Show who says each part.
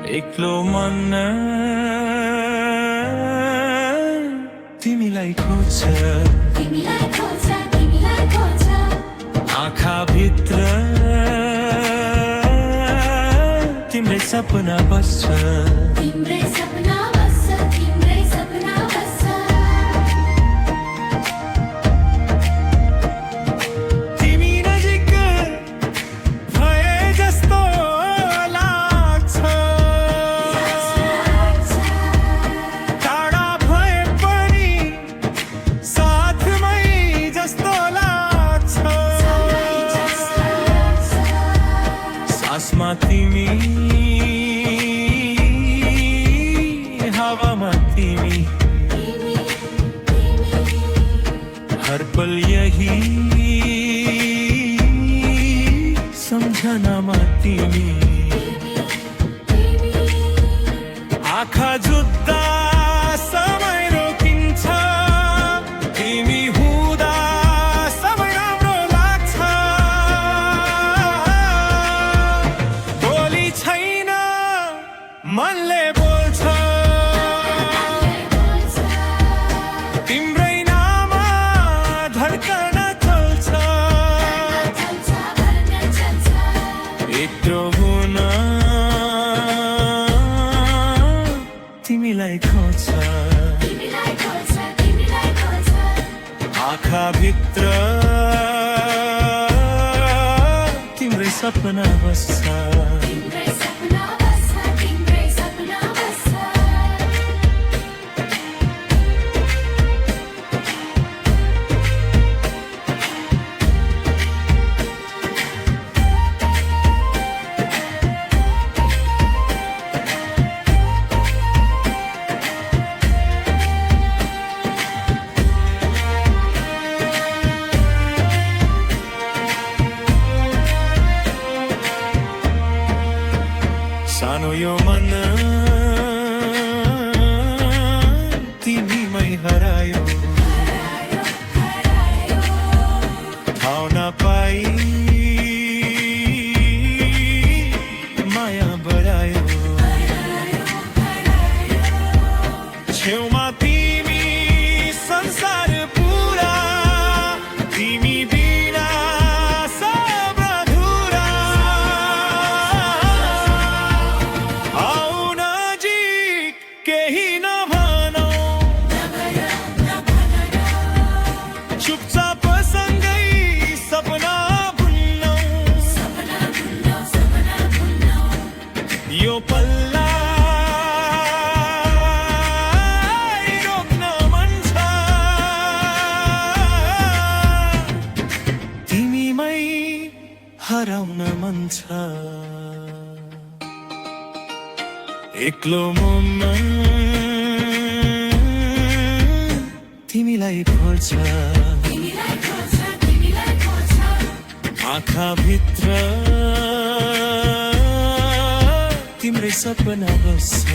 Speaker 1: एक्लो मन तिमीलाई खोज्छ आँखा भित्र तिम्रै सपना बस्छ तिमी नजिक भए जस्तो लाग्छ टाढा भए पनि साथमै जस्तो लाग्छ सासमा तिमी हावामा तिमी हर पल यही सम्झनामा तिमी आँखा जुत्दा समय रोकिन्छ तिमी हुँदा सबै राम्रो लाग्छ बोली छैन मनले बोल्छ तिम्रै नाम धड्कन चल्छ एक्लो हुन तिमीलाई खोज्छ आँखा भित्र तिम्रै सपना बस्छ सानो यो मन तिमीमै हरायो ठाउँ नपाई माया बढायो छेउमा तिमी संसार पुरा तिमी बिना सब अधुरा आऊ नजिक केही नभनौ चुपचाप सँगै सपना बुन्नौ यो पल्लाई रोक्न मन छ तिमीमै हराउन मन छ एक्लो मन तिमीलाई खोज्छ आँखा भित्र तिम्रै सपना बस्छ